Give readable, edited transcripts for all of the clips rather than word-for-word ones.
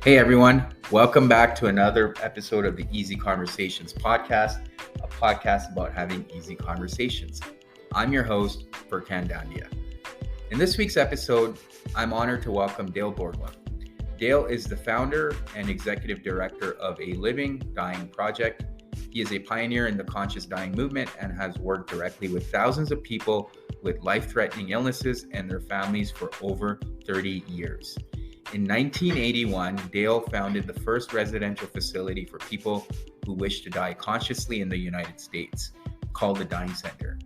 Hey everyone, welcome back to another episode of the Easy Conversations podcast, a podcast about having easy conversations. I'm your host, Furkan Dandia. In this week's episode, I'm honored to welcome Dale Borglum. Dale is the founder and executive director of a Living Dying project. He is a pioneer in the conscious dying movement and has worked directly with thousands of people with life-threatening illnesses and their families for over 30 years. In 1981, Dale founded the first residential facility for people who wish to die consciously in the United States, called the Dying Center.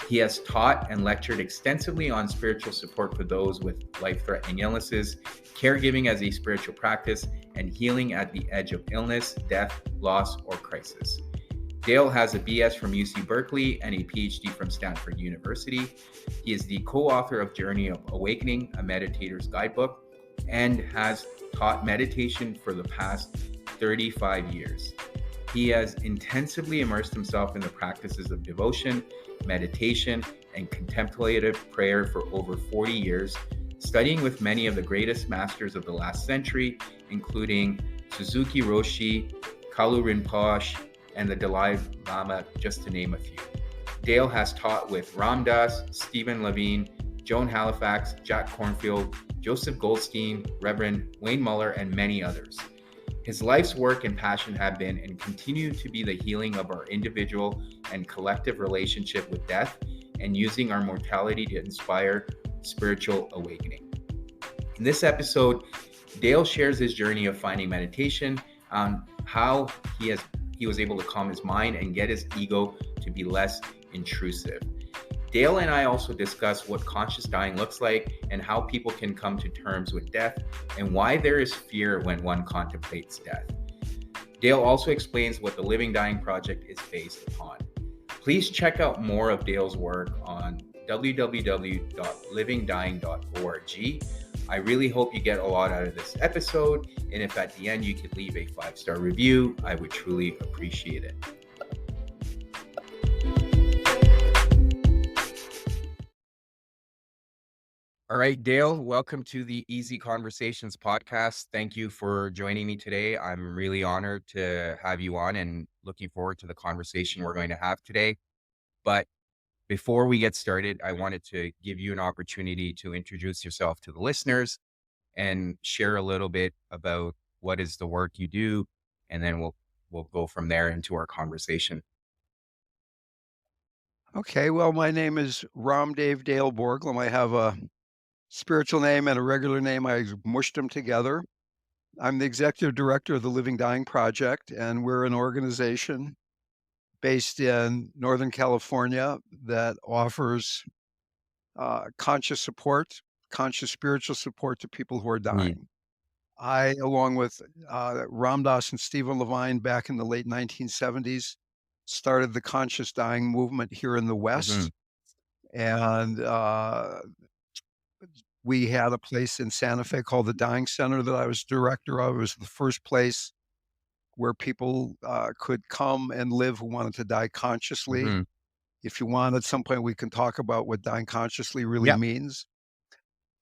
He has taught and lectured extensively on spiritual support for those with life-threatening illnesses, caregiving as a spiritual practice, and healing at the edge of illness, death, loss, or crisis. Dale has a BS from UC Berkeley and a Ph.D. from Stanford University. He is the co-author of Journey of Awakening, a Meditator's Guidebook, and has taught meditation for the past 35 years. He has intensively immersed himself in the practices of devotion, meditation, and contemplative prayer for over 40 years, studying with many of the greatest masters of the last century, including Suzuki Roshi, Kalu Rinpoche, and the Dalai Lama, just to name a few. Dale has taught with Ram Dass, Stephen Levine, Joan Halifax, Jack Kornfield, Joseph Goldstein, Reverend Wayne Muller, and many others. His life's work and passion have been and continue to be the healing of our individual and collective relationship with death and using our mortality to inspire spiritual awakening. In this episode, Dale shares his journey of finding meditation on how he was able to calm his mind and get his ego to be less intrusive. Dale and I also discuss what conscious dying looks like and how people can come to terms with death and why there is fear when one contemplates death. Dale also explains what the Living Dying project is based upon. Please check out more of Dale's work on www.livingdying.org. I really hope you get a lot out of this episode, and if at the end you could leave a 5-star review, I would truly appreciate it. All right, Dale, welcome to the Easy Conversations podcast. Thank you for joining me today. I'm really honored to have you on and looking forward to the conversation we're going to have today. But before we get started, I wanted to give you an opportunity to introduce yourself to the listeners and share a little bit about what is the work you do, and then we'll go from there into our conversation. Okay, well, my name is Ramdev Dale Borglum. I have a spiritual name and a regular name. I mushed them together. I'm the executive director of the Living Dying Project, and we're an organization based in Northern California that offers conscious support, conscious spiritual support to people who are dying. I, along with Ram Dass and Stephen Levine back in the late 1970s, started the conscious dying movement here in the West. And we had a place in Santa Fe called the Dying Center that I was director of. It was the first place where people could come and live who wanted to die consciously. If you want, at some point, we can talk about what dying consciously really means.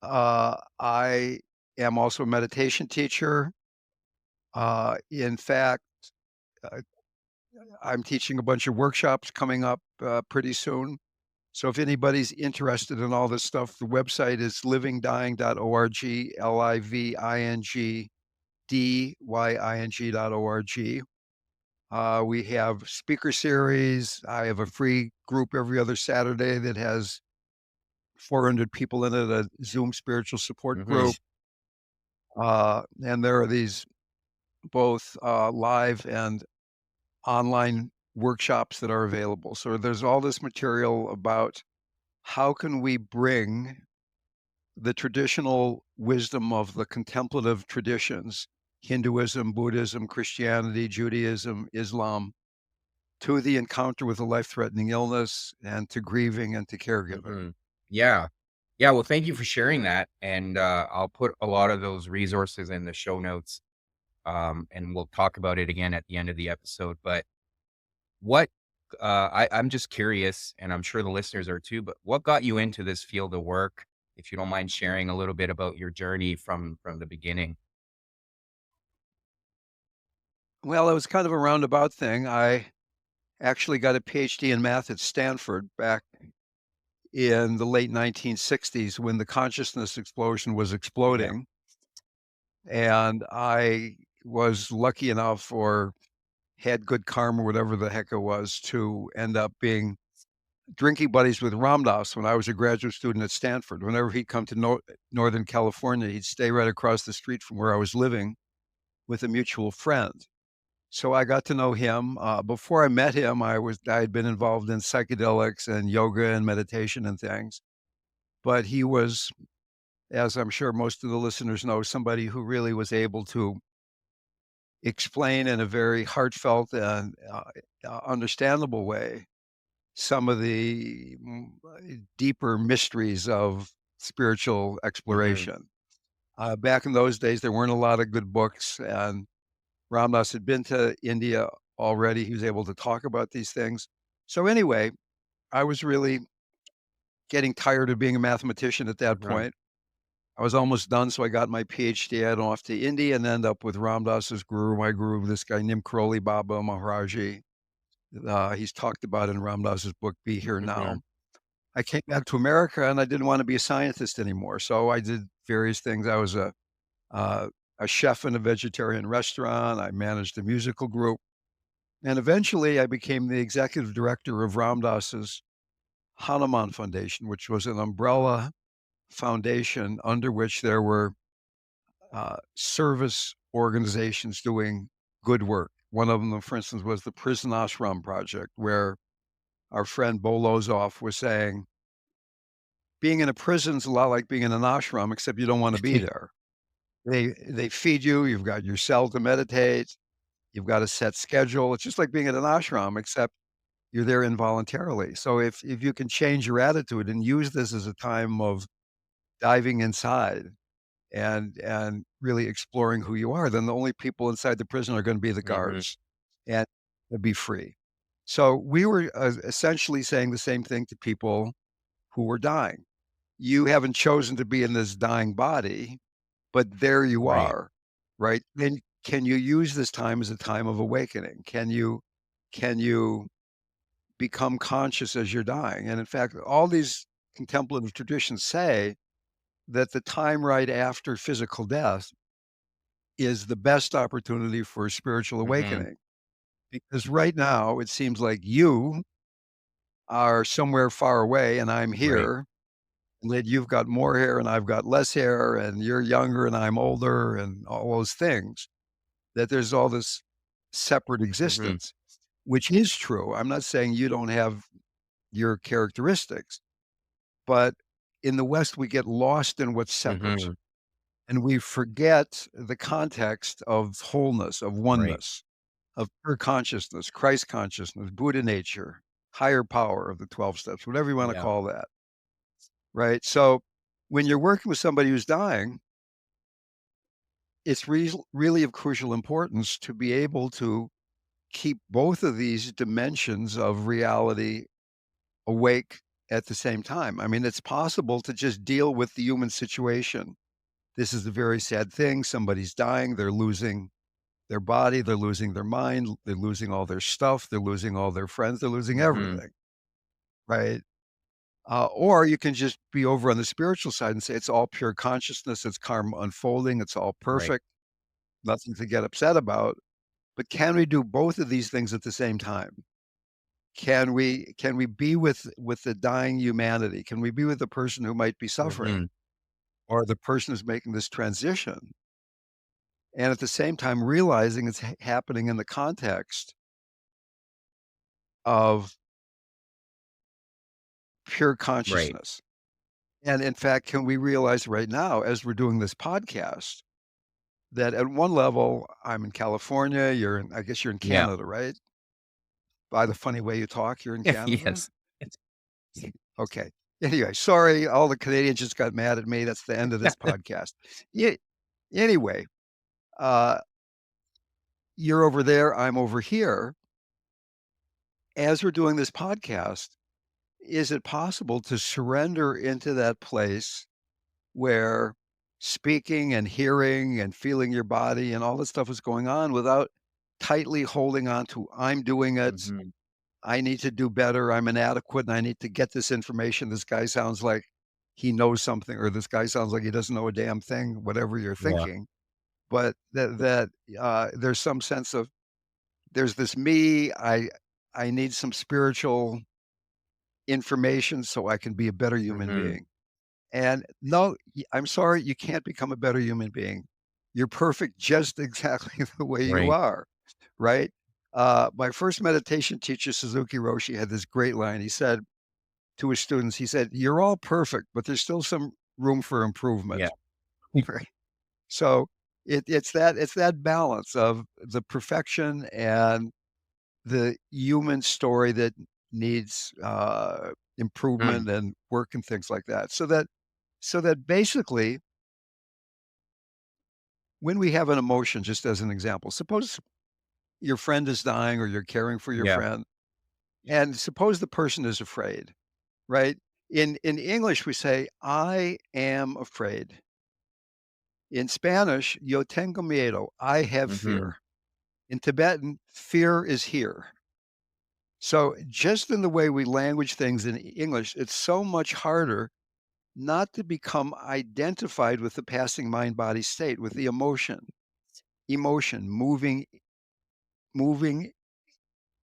I am also a meditation teacher. In fact, I'm teaching a bunch of workshops coming up pretty soon. So if anybody's interested in all this stuff, the website is livingdying.org, livingdying.org. We have speaker series. I have a free group every other Saturday that has 400 people in it, a Zoom spiritual support group. And there are these both live and online workshops that are available. So there's all this material about how can we bring the traditional wisdom of the contemplative traditions, Hinduism, Buddhism, Christianity, Judaism, Islam, to the encounter with a life-threatening illness and to grieving and to caregiving. Yeah. Well, thank you for sharing that. And I'll put a lot of those resources in the show notes. And we'll talk about it again at the end of the episode. But I'm just curious, and I'm sure the listeners are too, but what got you into this field of work? If you don't mind sharing a little bit about your journey from the beginning. Well, it was kind of a roundabout thing. I actually got a Ph.D. in math at Stanford back in the late 1960s when the consciousness explosion was Yeah. exploding. And I was lucky enough or had good karma, whatever the heck it was, to end up being drinking buddies with Ram Dass when I was a graduate student at Stanford. Whenever he'd come to Northern California, he'd stay right across the street from where I was living with a mutual friend. So I got to know him. Before I met him, I had been involved in psychedelics and yoga and meditation and things. But he was, as I'm sure most of the listeners know, somebody who really was able to explain in a very heartfelt and understandable way some of the deeper mysteries of spiritual Hmm. exploration. Back in those days, there weren't a lot of good books, and Ram Dass had been to India already. He was able to talk about these things. So anyway, I was really getting tired of being a mathematician at that Right. point. I was almost done, so I got my PhD. I went off to India and ended up with Ram Dass's guru, my guru, this guy Neem Karoli Baba Maharaji. He's talked about in Ram Dass's book, Be Here Hmm. Now. I came back to America and I didn't want to be a scientist anymore. So I did various things. I was uh, a chef in a vegetarian restaurant. I managed a musical group. And eventually I became the executive director of Ram Dass's Hanuman Foundation, which was an umbrella foundation under which there were service organizations doing good work. One of them, for instance, was the Prison Ashram Project, where our friend Bo Lozoff was saying, being in a prison's a lot like being in an ashram, except you don't want to be there. They feed you, you've got your cell to meditate, you've got a set schedule. It's just like being at an ashram, except you're there involuntarily. So if you can change your attitude and use this as a time of diving inside and really exploring who you are, then the only people inside the prison are gonna be the Hmm. guards, and they'll be free. So we were, essentially saying the same thing to people who were dying. You haven't chosen to be in this dying body, but there you Right. are, right? Then can you use this time as a time of awakening? Can you become conscious as you're dying? And in fact, all these contemplative traditions say that the time right after physical death is the best opportunity for spiritual Hmm. awakening. Because right now, it seems like you are somewhere far away and I'm Right. here, and that you've got more hair and I've got less hair, and you're younger and I'm older, and all those things, that there's all this separate Hmm. existence, which is true. I'm not saying you don't have your characteristics, but in the West, we get lost in what's separate. Hmm. And we forget the context of wholeness, of Right. oneness, of pure consciousness, Christ consciousness, Buddha nature, higher power of the 12 steps, whatever you want to Yeah. call that, right? So when you're working with somebody who's dying, it's really of crucial importance to be able to keep both of these dimensions of reality awake at the same time. I mean, it's possible to just deal with the human situation. This is a very sad thing. Somebody's dying. They're losing their body. They're losing their mind. They're losing all their stuff. They're losing all their friends. They're losing Hmm. everything. Right. Or you can just be over on the spiritual side and say it's all pure consciousness. It's karma unfolding. It's all Right. perfect. Nothing to get upset about. But can we do both of these things at the same time? Can we be with the dying humanity? Can we be with the person who might be suffering Hmm. or the person who's making this transition? And at the same time, realizing it's happening in the context of pure Right. consciousness. And in fact, can we realize right now, as we're doing this podcast, that at one level, I'm in California, I guess you're in Yeah. Canada, right? By the funny way you talk, you're in Canada? Yes. It's- Okay. Anyway, sorry, all the Canadians just got mad at me. That's the end of this podcast. Yeah. Anyway, uh, you're over there, I'm over here. As we're doing this podcast, is it possible to surrender into that place where speaking and hearing and feeling your body and all this stuff is going on without tightly holding on to, "I'm doing it. Mhm. I need to do better. I'm inadequate, and I need to get this information. This guy sounds like he knows something, or this guy sounds like he doesn't know a damn thing," whatever you're Yeah. thinking. But there's some sense of, there's this me, I need some spiritual information so I can be a better human Mhm. being. And no, I'm sorry, you can't become a better human being. You're perfect just exactly the way you Right. are, right? My first meditation teacher, Suzuki Roshi, had this great line. He said to his students, he said, "You're all perfect, but there's still some room for Yeah. improvement." Right? So it's that balance of the perfection and the human story that needs Mm. improvement and work and things like that. So that basically, when we have an emotion, just as an example, suppose your friend is dying or you're caring for your Yeah. friend, and suppose the person is afraid, right? In English, we say, "I am afraid." In Spanish, "Yo tengo miedo." I have Mhm. fear. In Tibetan, fear is here. So just in the way we language things in English, it's so much harder not to become identified with the passing mind body state, with the emotion, moving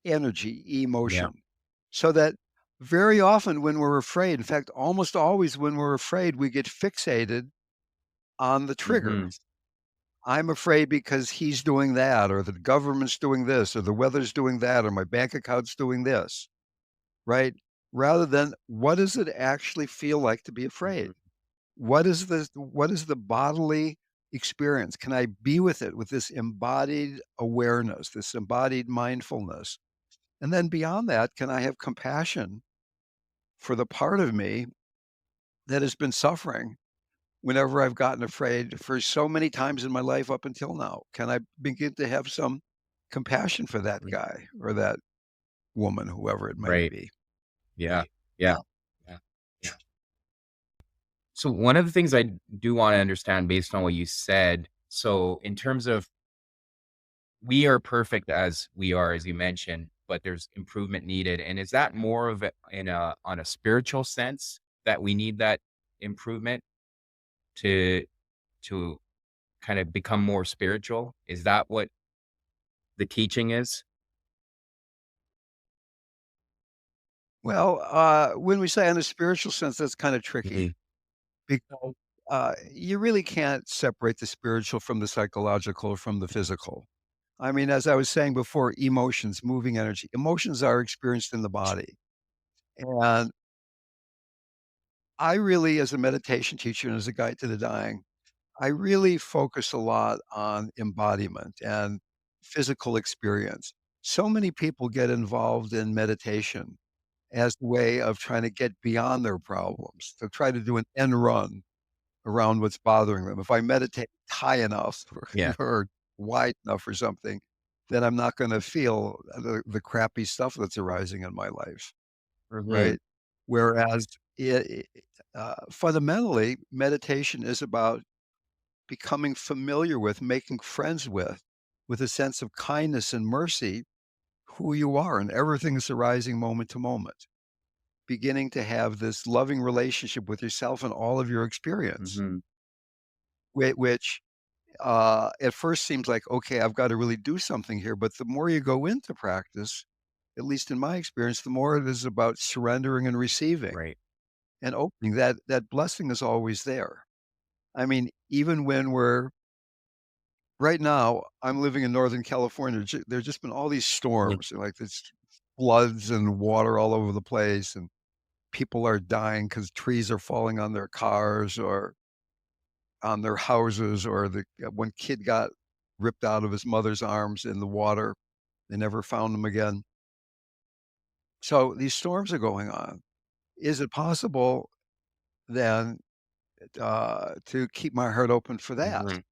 energy, Yeah. emotion. So that very often when we're afraid, in fact, almost always when we're afraid, we get fixated on the trigger. Mhm. I'm afraid because he's doing that, or the government's doing this, or the weather's doing that, or my bank account's doing this, right? Rather than, what does it actually feel like to be afraid? Mhm. What is the bodily experience? Can I be with it, with this embodied awareness, this embodied mindfulness? And then beyond that, can I have compassion for the part of me that has been suffering whenever I've gotten afraid for so many times in my life up until now? Can I begin to have some compassion for that Mm. guy or that woman, whoever it might Right. be? Yeah. Yeah. Yeah. Yeah. So one of the things I do wanna understand based on what you said, so in terms of we are perfect as we are, as you mentioned, but there's improvement needed, and is that more of a in a on a spiritual sense that we need that improvement to to kind of become more spiritual? Is that what the teaching is? Well, when we say in a spiritual sense, that's kind of tricky Mhm. because you really can't separate the spiritual from the psychological or from the physical. I mean, as I was saying before, emotions, moving energy, emotions are experienced in the body. And I really, as a meditation teacher and as a guide to the dying, I really focus a lot on embodiment and physical experience. So many people get involved in meditation as a way of trying to get beyond their problems, to try to do an end run around what's bothering them. If I meditate high enough or, Yeah. or wide enough or something, then I'm not going to feel the crappy stuff that's arising in my life, Mhm. right? Whereas fundamentally, meditation is about becoming familiar with, making friends with a sense of kindness and mercy, who you are and everything that's arising moment to moment. Beginning to have this loving relationship with yourself and all of your experience, Mhm. which at first seems like, okay, I've got to really do something here. But the more you go into practice, at least in my experience, the more it is about surrendering and receiving Right. and opening. That blessing is always there. I mean, even when we're right now, I'm living in Northern California. There's just been all these Yeah. storms, like this floods and water all over the place, and people are dying because trees are falling on their cars or on their houses, or one kid got ripped out of his mother's arms in the water. They never found him again. So these storms are going on. Is it possible then to keep my heart open for that? Mhm.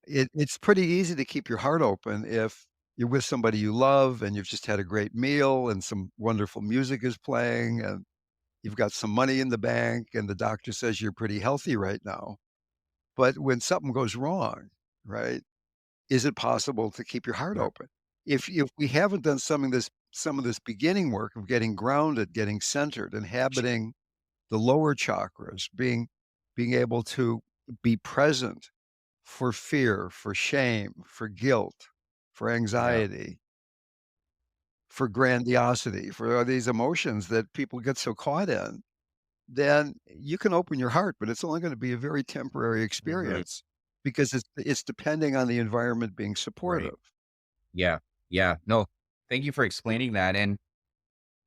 It's pretty easy to keep your heart open if you're with somebody you love and you've just had a great meal and some wonderful music is playing and you've got some money in the bank and the doctor says you're pretty healthy right now. But when something goes wrong, right, is it possible to keep your heart Right. open? if we haven't done some of this beginning work of getting grounded, getting centered, inhabiting the lower chakras, being able to be present for fear, for shame, for guilt, for Yeah. anxiety, for grandiosity, for all these emotions that people get so caught in, then you can open your heart, but it's only gonna be a very temporary Hmm. experience because it's depending on the environment being Right. supportive. Yeah. Yeah. No, thank you for explaining that. And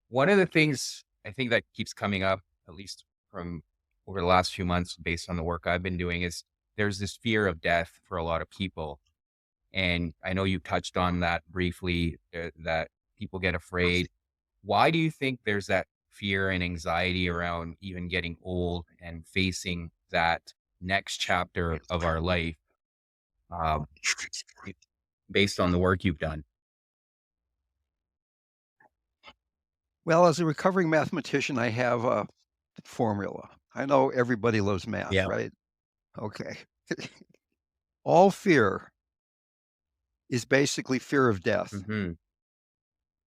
one of the things I think that keeps coming up, at least from over the last few months, based on the work I've been doing, is there's this fear of death for a lot of people. And I know you touched on that briefly, that people get afraid. Why do you think there's that fear and anxiety around even getting old and facing that next chapter of our life, um, based on the work you've done? Well, as a recovering mathematician, I have a formula. I know everybody loves math, Yeah. right? Okay. All fear is basically fear of death, Hmm.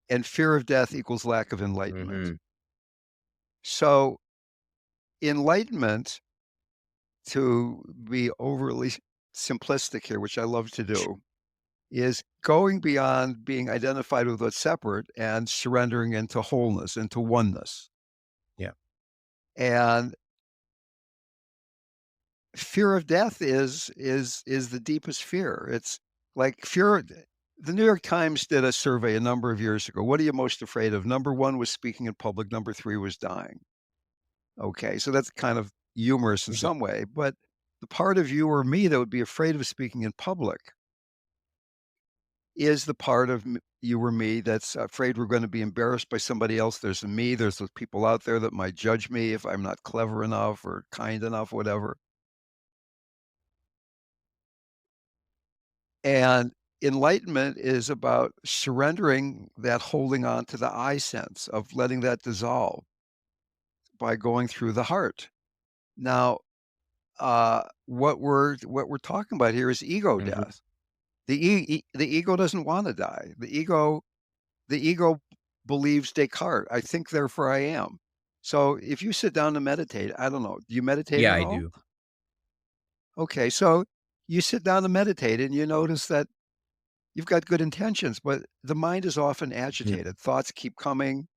and fear of death equals lack of enlightenment. Hmm. So, enlightenment, to be overly simplistic here, which I love to do, is going beyond being identified with what's separate and surrendering into wholeness, into oneness. Yeah. And fear of death is the deepest fear. It's like fear. The New York Times did a survey a number of years ago. What are you most afraid of? Number one was speaking in public. Number three was dying. Okay, so that's kind of humorous in Mhm. some way, but the part of you or me that would be afraid of speaking in public is the part of you or me that's afraid we're going to be embarrassed by somebody else. There's me. There's those people out there that might judge me if I'm not clever enough or kind enough, whatever. And enlightenment is about surrendering that holding on to the I sense of letting that dissolve by going through the heart. Now, what we're talking about here is ego Mhm. death. The ego doesn't want to die. The ego believes Descartes. I think, therefore I am. So if you sit down to meditate, I don't know, do you meditate Yeah, at I all? do. Okay, so you sit down to meditate and you notice that you've got good intentions, but the mind is often Mhm. agitated. Thoughts keep coming,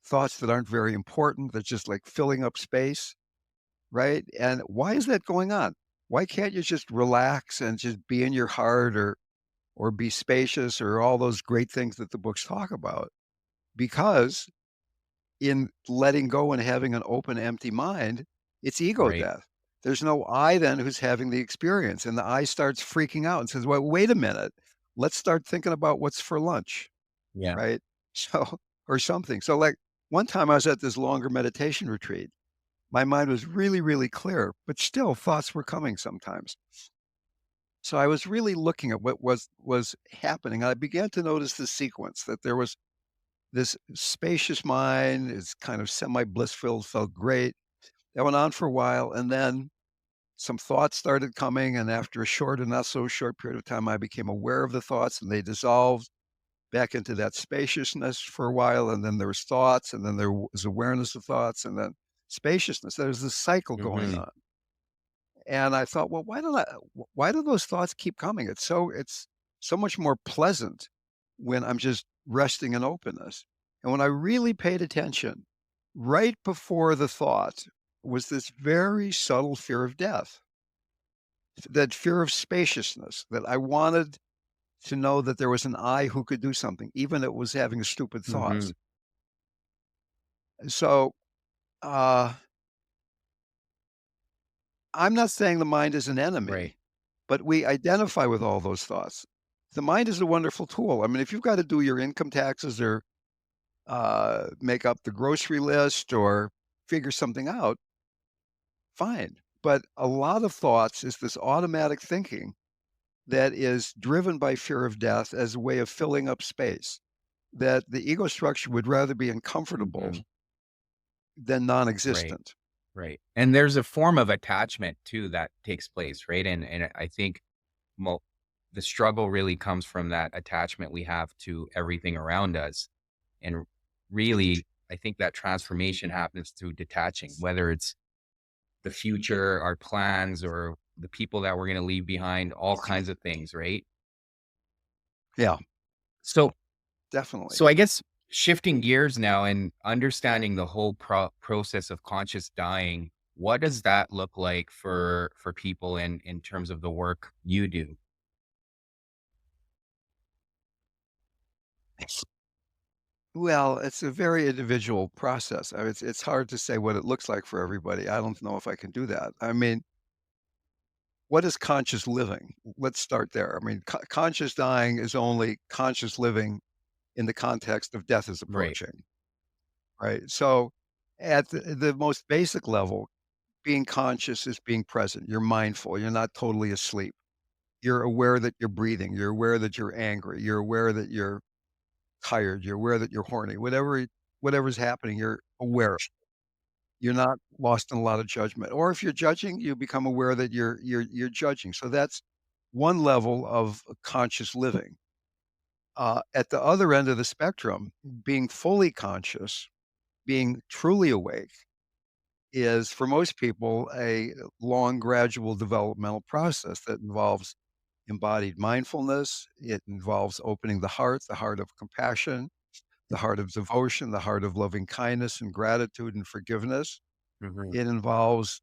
thoughts that aren't very important, that's just like filling up space, right? And why is that going on? Why can't you just relax and just be in your heart or be spacious or all those great things that the books talk about? Because in letting go and having an open, empty mind, it's ego Right. death. There's no I then who's having the experience, and the I starts freaking out and says, "Well, wait a minute. Let's start thinking about what's for lunch." Yeah. Right? So or something. So, like, one time I was at this longer meditation retreat. My mind was really, really clear, but still thoughts were coming sometimes. So I was really looking at what was happening. I began to notice the sequence that there was this spacious mind is kind of semi-blissful, felt great. That went on for a while, and then some thoughts started coming, and after a short and not so short period of time, I became aware of the thoughts, and they dissolved back into that spaciousness for a while, and then there was thoughts, and then there was awareness of thoughts, and then spaciousness. There was this cycle going Mhm. on. And I thought, well, why do those thoughts keep coming? It's so much more pleasant when I'm just resting in openness. And when I really paid attention, right before the thought was this very subtle fear of death, that fear of spaciousness, that I wanted to know that there was an I who could do something, even if it was having stupid Mhm. thoughts. So, uh, I'm not saying the mind is an Right. enemy, but we identify with all those thoughts. The mind is a wonderful tool. I mean, if you've got to do your income taxes or make up the grocery list or figure something out, fine. But a lot of thoughts is this automatic thinking that is driven by fear of death as a way of filling up space, that the ego structure would rather be uncomfortable Mhm. than Right. non-existent. Right. And there's a form of attachment too that takes place, right? And I think mo the struggle really comes from that attachment we have to everything around us. And really, I think that transformation happens through detaching, whether it's the future, our plans, or the people that we're going to leave behind, all kinds of things, right? Yeah, So, definitely. so I guess shifting gears now and understanding the whole process of conscious dying, what does that look like for people in terms of the work you do? Well, it's a very individual process. I mean, it's hard to say what it looks like for everybody. I don't know if I can do that. I mean, what is conscious living? Let's start there. I mean, conscious dying is only conscious living in the context of death is Right. approaching, right? So, at the most basic level, being conscious is being present. You're mindful. You're not totally asleep. You're aware that you're breathing. You're aware that you're angry. You're aware that you're tired. You're aware that you're horny. Whatever's happening, you're aware. You're not lost in a lot of judgment. Or if you're judging, you become aware that you're judging. So that's one level of conscious living. At the other end of the spectrum, being fully conscious, being truly awake, is for most people a long, gradual developmental process that involves embodied mindfulness. It involves opening the heart of compassion, the heart of devotion, the heart of loving kindness and gratitude and forgiveness. Hmm. It involves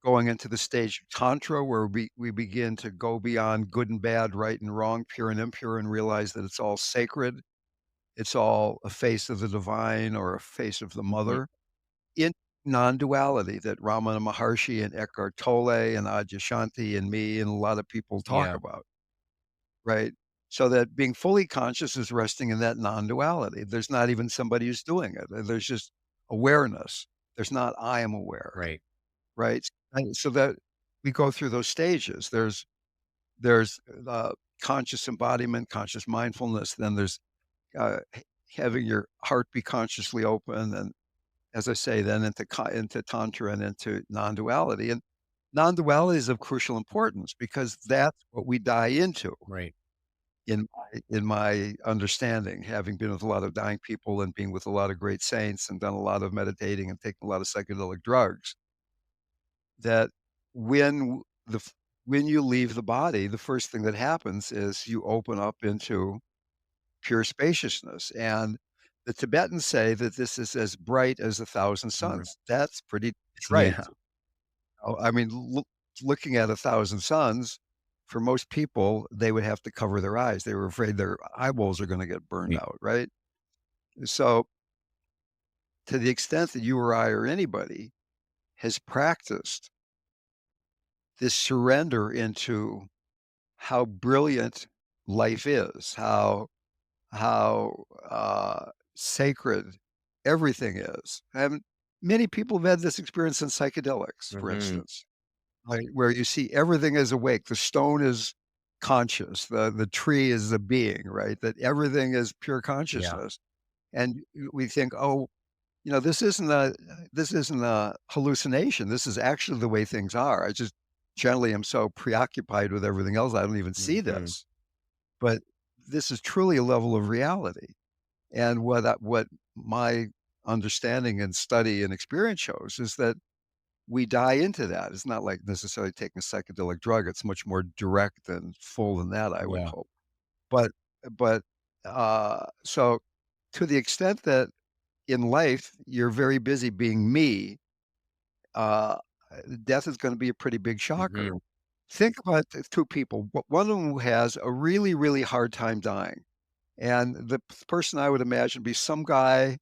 going into the stage of tantra where we begin to go beyond good and bad, right and wrong, pure and impure, and realize that it's all sacred. It's all a face of the divine or a face of the Hmm. mother in non-duality that Ramana Maharshi and Eckhart Tolle and Adyashanti and me and a lot of people talk Yeah. about, right? So that being fully conscious is resting in that non-duality. There's not even somebody who's doing it. There's just awareness. There's not I am aware, Right. right? And so that we go through those stages. There's conscious embodiment, conscious mindfulness. Then there's having your heart be consciously open, and as I say, then into tantra and into non-duality. And non-duality is of crucial importance because that's what we die into. Right. In my understanding, having been with a lot of dying people and being with a lot of great saints and done a lot of meditating and taken a lot of psychedelic drugs, that when w the f when you leave the body, the first thing that happens is you open up into pure spaciousness, and the Tibetans say that this is as bright as 1,000 Mhm. suns. That's pretty bright. Yeah. I mean, looking at 1,000 suns, for most people, they would have to cover their eyes. They were afraid their eyeballs are gonna get burned Right. out, right? So, to the extent that you or I or anybody has practiced this surrender into how brilliant life is, how sacred everything is. And many people have had this experience in psychedelics, for Hmm. instance, right, where you see everything is awake. The stone is conscious. The tree is a being, right? That everything is pure Yeah. consciousness. And we think, oh, this isn't a hallucination. This is actually the way things are. I just generally am so preoccupied with everything else. I don't even see Hmm. this. But this is truly a level of reality. And what my understanding and study and experience shows is that we die into that. It's not like necessarily taking a psychedelic drug. It's much more direct and full than that, I would Yeah. hope. But so to the extent that in life you're very busy being me, uh, death is gonna be a pretty big shocker. Hmm. Think about the 2 people. One of them who has a really, really hard time dying, and the person I would imagine be some guy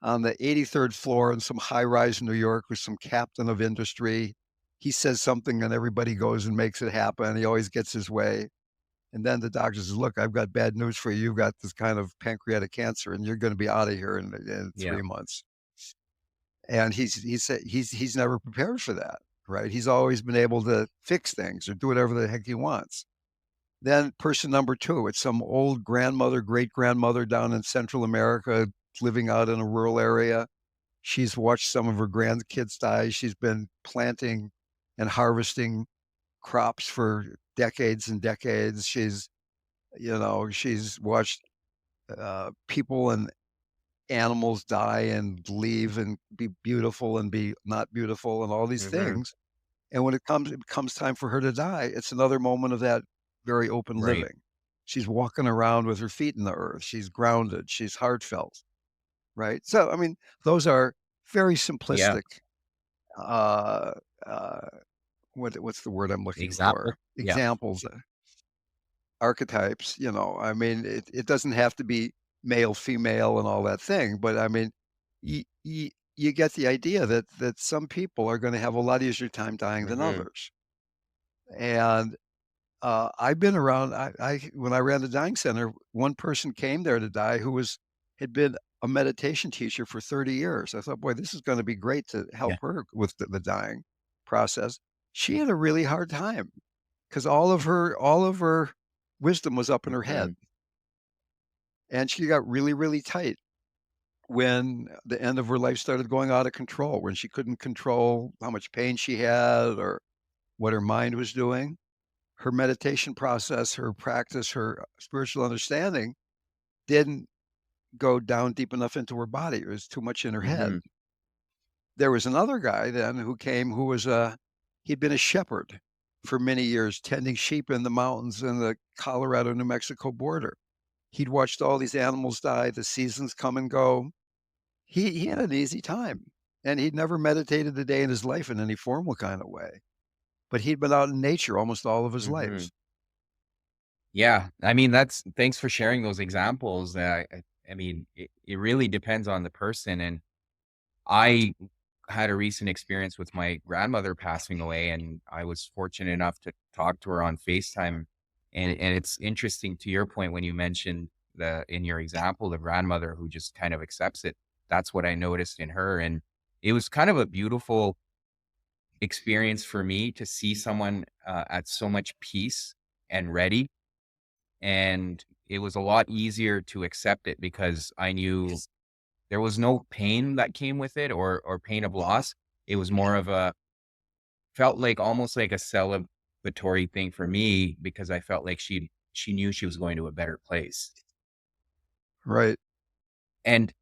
on the 83rd floor in some high rise in New York who's some captain of industry. He says something and everybody goes and makes it happen. He always gets his way. And then the doctor says, "Look, I've got bad news for you. You've got this kind of pancreatic cancer, and you're going to be out of here in Yeah. 3 months." And he's never prepared for that, right? He's always been able to fix things or do whatever the heck he wants. Then person number 2, it's some old grandmother, great grandmother down in Central America, living out in a rural area. She's watched some of her grandkids die. She's been planting and harvesting crops for decades and decades. She's watched people and animals die and leave and be beautiful and be not beautiful and all these Mm-hmm. things. And when it comes time for her to die, it's another moment of that very open Right. living. She's walking around with her feet in the earth. She's grounded. She's heartfelt, right? So, I mean, those are very Yeah. simplistic. Uh, uh, what's the word I'm looking Example. for? Yeah. Examples, archetypes. I mean, it doesn't have to be male, female, and all that thing, but I mean, you get the idea that some people are going to have a lot easier time dying than Mm-hmm. others, and I've been around. I when I ran the dying center, one person came there to die who had been a meditation teacher for 30 years. I thought, boy, this is going to be great to help Yeah. her with the dying process. She had a really hard time because all of her wisdom was up in her Mm-hmm. head, and she got really, really tight when the end of her life started going out of control, when she couldn't control how much pain she had or what her mind was doing. Her meditation process, her practice, her spiritual understanding didn't go down deep enough into her body. It was too much in her head. Mm-hmm. There was another guy then who came who was he'd been a shepherd for many years, tending sheep in the mountains in the Colorado, New Mexico border. He'd watched all these animals die, the seasons come and go. He had an easy time, and he'd never meditated a day in his life in any formal kind of way, but he'd been out in nature almost all of his Mm-hmm. life. Yeah. I mean, thanks for sharing those examples. I mean, it really depends on the person. And I had a recent experience with my grandmother passing away, and I was fortunate enough to talk to her on FaceTime. And it's interesting to your point when you mentioned in your example, the grandmother who just kind of accepts it. That's what I noticed in her. And it was kind of a beautiful experience for me to see someone at so much peace and ready. And it was a lot easier to accept it because I knew there was no pain that came with it or pain of loss. It was more of a felt like almost like a celebratory thing for me because I felt like she knew she was going to a better place. Right. And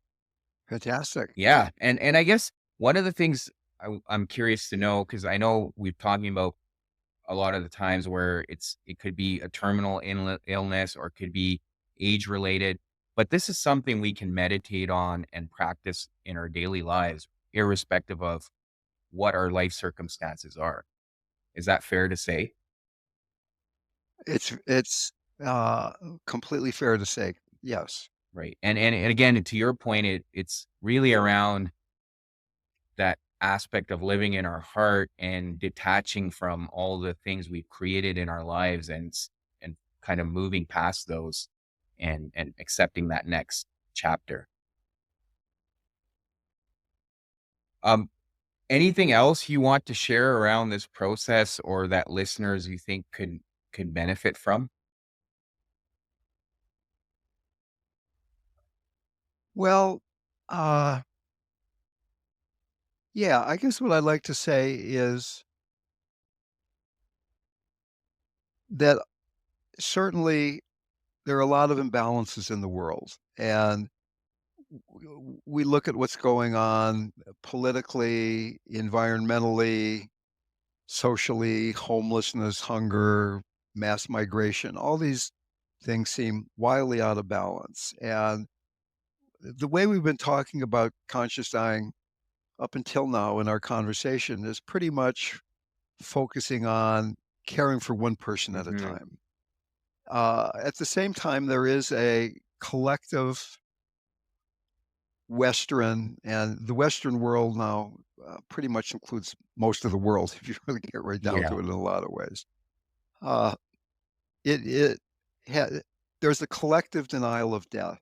Fantastic. yeah, and I guess one of the things I'm curious to know, because I know we're talking about a lot of the times where it could be a terminal illness or it could be age related, but this is something we can meditate on and practice in our daily lives, irrespective of what our life circumstances are. Is that fair to say? It's, uh, completely fair to say, yes. Right. And again, to your point, it's really around that aspect of living in our heart and detaching from all the things we've created in our lives and kind of moving past those and accepting that next chapter. Um, anything else you want to share around this process or that listeners you think could benefit from? Well, uh, yeah, I guess what I'd like to say is that certainly there are a lot of imbalances in the world, and we look at what's going on politically, environmentally, socially, homelessness, hunger, mass migration, all these things seem wildly out of balance. And the way we've been talking about conscious dying up until now in our conversation is pretty much focusing on caring for one person at a Hmm. time. At the same time, there is a collective Western, and the Western world now pretty much includes most of the world, if you really get right down Yeah. to it in a lot of ways. Uh, it ha- there's a collective denial of death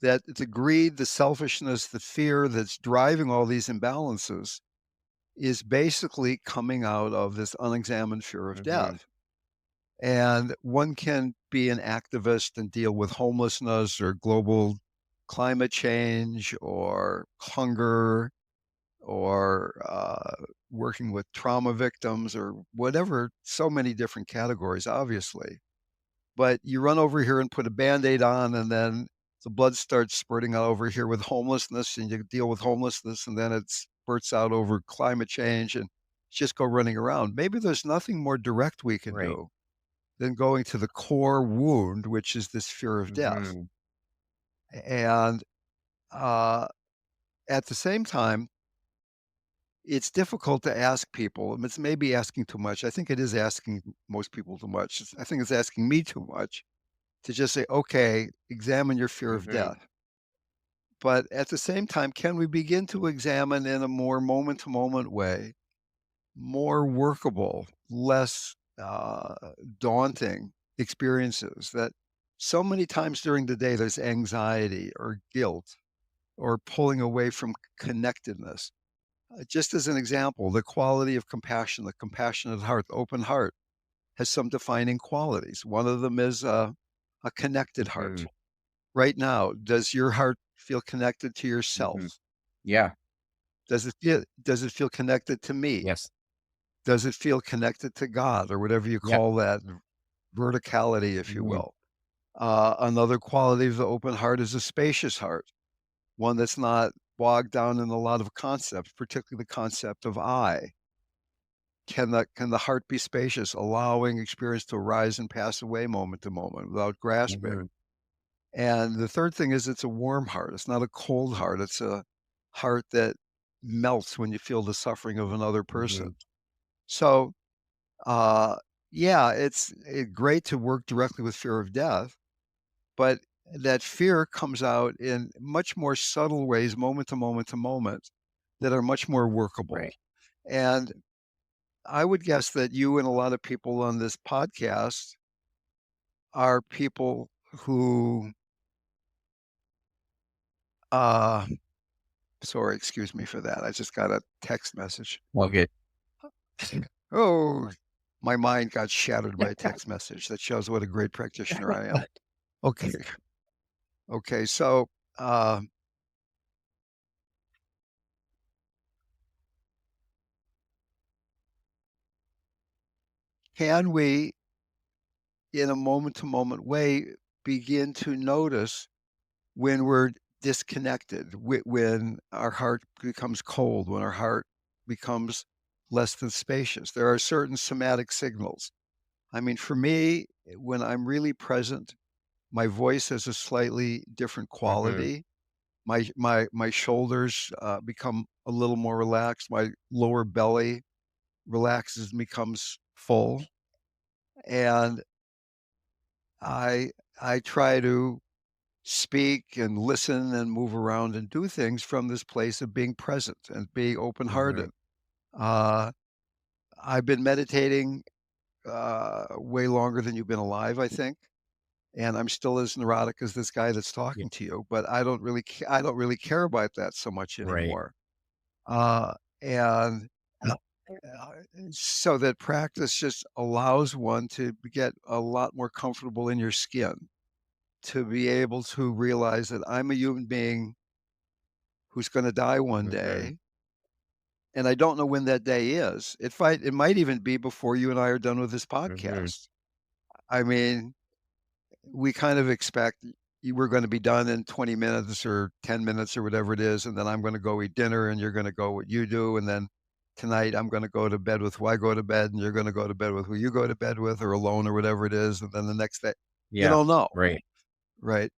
that the greed, the selfishness, the fear that's driving all these imbalances is basically coming out of this unexamined fear of Hmm. death. And one can be an activist and deal with homelessness or global climate change or hunger or working with trauma victims or whatever, so many different categories, obviously. But you run over here and put a Band-Aid on, and then the blood starts spurting out over here with homelessness, and you deal with homelessness, and then it spurts out over climate change, and just go running around. Maybe there's nothing more direct we can Right. do than going to the core wound, which is this fear of death. Mm-hmm. And uh, at the same time, it's difficult to ask people, and it's maybe asking too much. I think it is asking most people too much. I think it's asking me too much to just say, okay, examine your fear of Mm-hmm. death. But at the same time, can we begin to examine in a more moment to moment way, more workable, less daunting experiences that so many times during the day there's anxiety or guilt or pulling away from connectedness. Just as an example, the quality of compassion, the compassionate heart, the open heart has some defining qualities. One of them is a connected Mm-hmm. heart. Right now, does your heart feel connected to Mm-hmm. yourself? Yeah. Does it feel connected to me? Yes. Does it feel connected to God or whatever you Yeah. call that verticality, if you Mm-hmm. will? Another quality of the open heart is a spacious heart, one that's not bogged down in a lot of concepts, particularly the concept of I. Can the heart be spacious, allowing experience to arise and pass away moment to moment without grasping? Mm-hmm. And the third thing is it's a warm heart. It's not a cold heart. It's a heart that melts when you feel the suffering of another Mm-hmm. person. So, uh, yeah, it's great to work directly with fear of death, but that fear comes out in much more subtle ways, moment to moment to moment, that are much more Right. workable. And I would guess that you and a lot of people on this podcast are people who, uh, sorry, excuse me for that. I just got a text message. Okay. Oh, my mind got shattered by a text message. That shows what a great practitioner I am. Okay. Okay. So, uh, can we, in a moment to moment way, begin to notice when we're disconnected, when our heart becomes cold, when our heart becomes less than spacious? There are certain somatic signals. I mean, for me, when I'm really present, my voice has a slightly different Mm-hmm. quality. My shoulders become a little more relaxed. My lower belly relaxes and becomes full, and I I try to speak and listen and move around and do things from this place of being present and being Mm-hmm. open-hearted. Uh, I've been meditating way longer than you've been alive, I think, and I'm still as neurotic as this guy that's Yeah. talking to you. But I don't really care about that so much Right. anymore. Uh, and so that practice just allows one to get a lot more comfortable in your skin, to be able to realize that I'm a human being who's going to die one Mm-hmm. day, and I don't know when that day is. It might even be before you and I are done with this Mm-hmm. podcast. I mean, we kind of expect we're going to be done in 20 minutes or 10 minutes or whatever it is, and then I'm going to go eat dinner, and you're going to go what you do, and then tonight I'm going to go to bed with who I go to bed, and you're going to go to bed with who you go to bed with, or alone, or whatever it is, and then the next day, you Yeah. don't know, Right. right?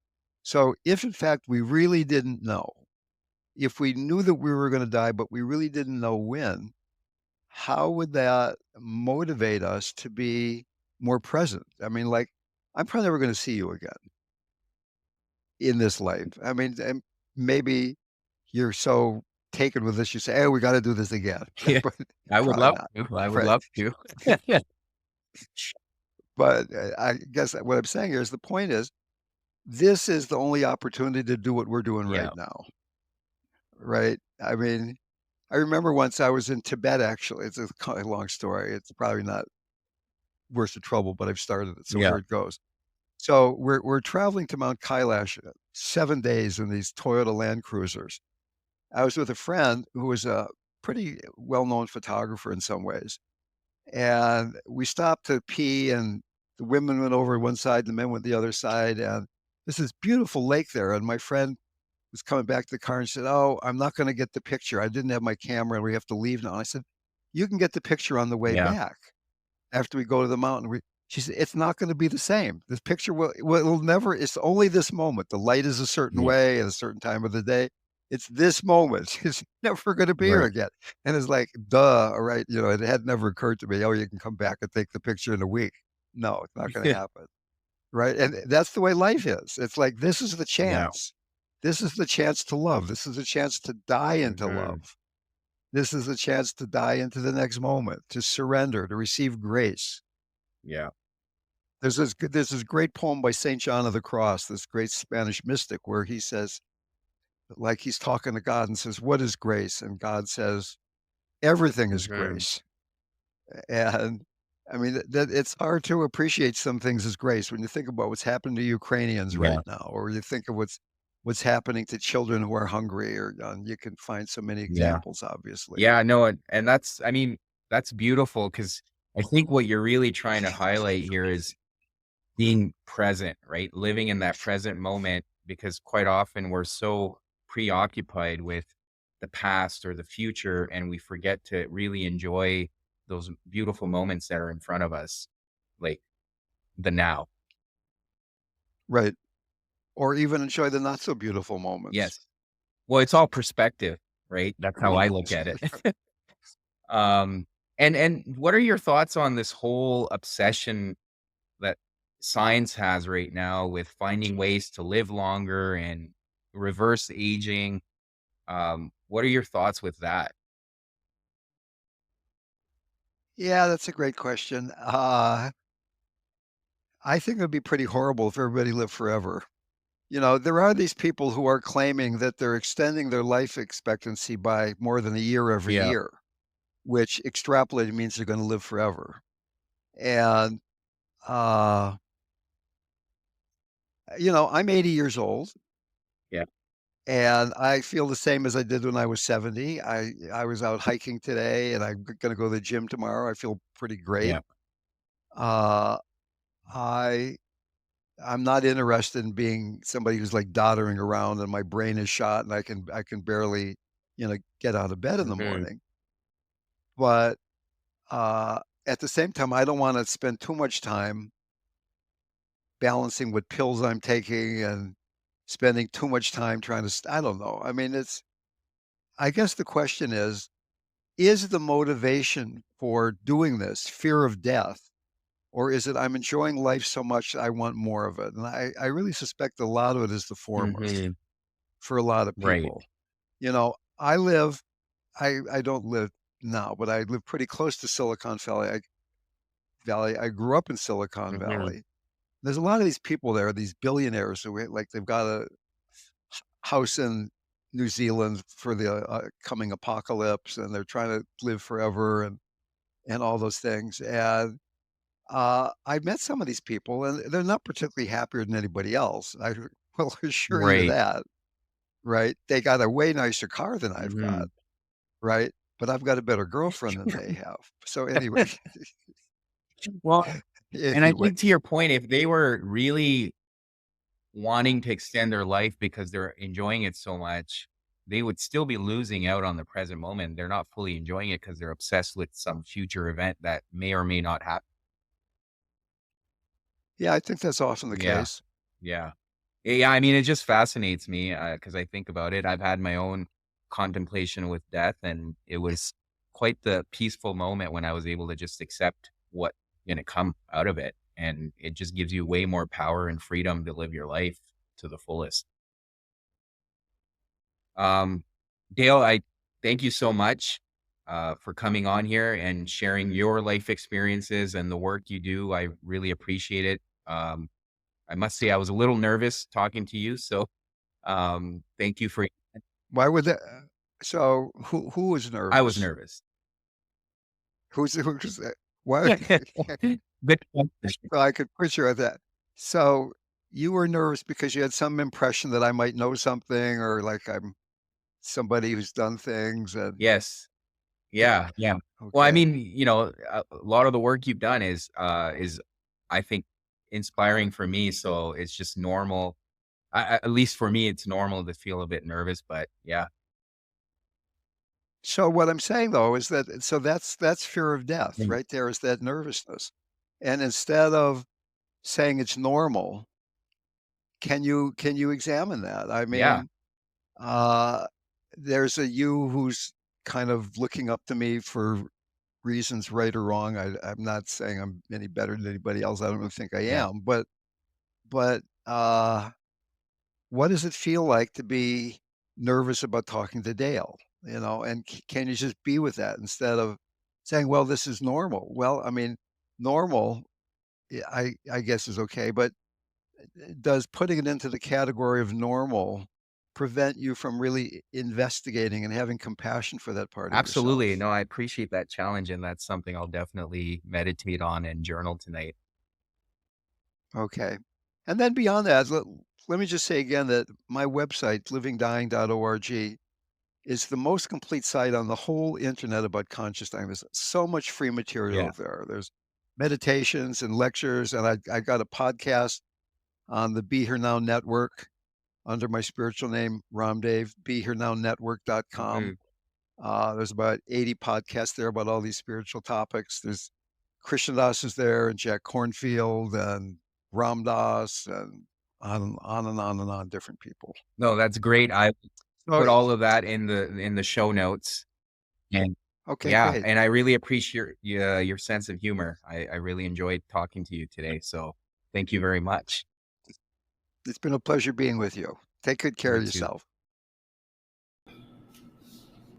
So if in fact we really didn't know, if we knew that we were going to die, but we really didn't know when, how would that motivate us to be more present? I mean, like, I'm probably never going to see you again in this life. I mean, and maybe you're so taken with this, you say, "Hey, we got to do this again," Yeah. but I would probably love not. to. I would Right. love to. Yeah. But I guess what I'm saying here is the point is this is the only opportunity to do what we're doing Yeah. right now, right? I mean, I remember once I was in Tibet. Actually, it's a kind of long story. It's probably not worth the trouble, but I've started it, so Yeah. here it goes. So we're traveling to Mount Kailash, 7 days in these Toyota Land Cruisers. I was with a friend who was a pretty well-known photographer in some ways. And we stopped to pee, and the women went over one side, the men went the other side, and there's this beautiful lake there. And my friend was coming back to the car and said, "Oh, I'm not going to get the picture. I didn't have my camera, and we have to leave now." And I said, "You can get the picture on the way Yeah. back after we go to the mountain." She said, "It's not going to be the same. This picture will never. It's only this moment. The light is a certain Yeah. way at a certain time of the day. It's this moment. It's never going to be here Right. again." And it's like, duh, all right. It had never occurred to me, oh, you can come back and take the picture in a week. No, it's not going to happen. Right. And that's the way life is. It's like, this is the Yeah. chance. This is the chance to love. This is a chance to die into Hmm. love. This is a chance to die into the next moment, to surrender, to receive grace. Yeah. There's this great poem by Saint John of the Cross, this great Spanish mystic, where he says, like he's talking to God and says, "What is grace?" And God says, "Everything is Hmm. grace." And I mean, that it's hard to appreciate some things as grace when you think about what's happening to Ukrainians Yeah. right now, or you think of what's happening to children who are hungry, or you can find so many Yeah. examples, obviously. Yeah. No, and that's, I mean, that's beautiful because I think what you're really trying to highlight here is being present, right? Living in that present moment, because quite often we're so preoccupied with the past or the future, and we forget to really enjoy those beautiful moments that are in front of us, like the now. Right. Or even enjoy the not so beautiful moments. Yes. Well, it's all perspective, right? That's how I look at it. Um, and what are your thoughts on this whole obsession that science has right now with finding ways to live longer and reverse aging? What are your thoughts with that? Yeah, that's a great question. I think it would be pretty horrible if everybody lived forever. There are these people who are claiming that they're extending their life expectancy by more than a year every Yeah. year, which extrapolated means they're going to live forever. And, uh, I'm 80 years old Yeah. and I feel the same as I did when I was 70. I was out hiking today and I'm going to go to the gym tomorrow. I feel pretty great. Yeah. Uh, I I'm not interested in being somebody who's like doddering around and my brain is shot and I can barely, get out of bed in the Mhm. morning. But at the same time, I don't want to spend too much time balancing what pills I'm taking and spending too much time trying to. I don't know. I mean, I guess the question is the motivation for doing this fear of death? Or is it I'm enjoying life so much I want more of it? And I really suspect a lot of it is the former Mhm. for a lot of Right. people. I don't live now, but I live pretty close to Silicon Valley. I grew up in Silicon Mhm. Valley. There's a lot of these people there, these billionaires who like they've got a house in New Zealand for the coming apocalypse, and they're trying to live forever and all those things. And I met some of these people, and they're not particularly happier than anybody else. I will assure you Right. that, right? They got a way nicer car than I've got, Mhm. right? But I've got a better girlfriend than they have. So anyway, Well, and I anyway, think to your point, if they were really wanting to extend their life because they're enjoying it so much, they would still be losing out on the present moment. They're not fully enjoying it because they're obsessed with some future event that may or may not happen. yeah, I think that's often the Yeah. case. Yeah. Yeah, I mean, it just fascinates me, because I think about it. I've had my own contemplation with death, and it was quite the peaceful moment when I was able to just accept what gonna come out of it, and it just gives you way more power and freedom to live your life to the fullest. Um, Dale, I thank you so much, for coming on here and sharing your life experiences and the work you do. I really appreciate it. I must say I was a little nervous talking to you, so thank you for Why would that? So who was I was nervous? nervous. Who's that? Why? Good question. Well, I could picture that. So you were nervous because you had some impression that I might know something, or like I'm somebody who's done things, and Yes. Yeah. Well, I Okay. mean, a lot of the work you've done is I think inspiring for me. So it's just normal. At least for me, it's normal to feel a bit nervous. But yeah, So what I'm saying though is that that's fear of death Mm. right there is that nervousness. And instead of saying it's normal, can you examine that? I Yeah, mean, uh, there's a you who's kind of looking up to me for reasons right or wrong. I'm not saying I'm any better than anybody else. I don't really think I yeah, am, but what does it feel like to be nervous about talking to Dale? And can you just be with that instead of saying, "Well, this is normal." Well, I mean, normal, I guess is okay, but does putting it into the category of normal prevent you from really investigating and having compassion for that part of absolutely. yourself? No, I appreciate that challenge, and that's something I'll definitely meditate on and journal tonight. Okay. And then beyond that, let me just say again that my website, livingdying.org, is the most complete site on the whole internet about conscious time. There's so much free Yeah. material there. There's meditations and lectures, and I got a podcast on the Be Here Now Network under my spiritual name, Ramdev, BeHereNowNetwork.com. Mhm. There's about 80 podcasts there about all these spiritual topics. There's Krishnadas is there and Jack Kornfield and Ram Dass and on and on and on, different people. No, that's great. I So, put all of that in the show notes. And okay, yeah, great. and I really appreciate your sense of humor. I really enjoyed talking to you today. So thank you very much. It's been a pleasure being with you. Take good care You of too. yourself.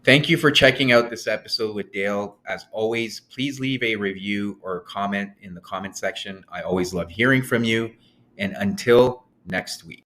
Thank you for checking out this episode with Dale. As always, please leave a review or a comment in the comment section. I always love hearing from you. And until next week.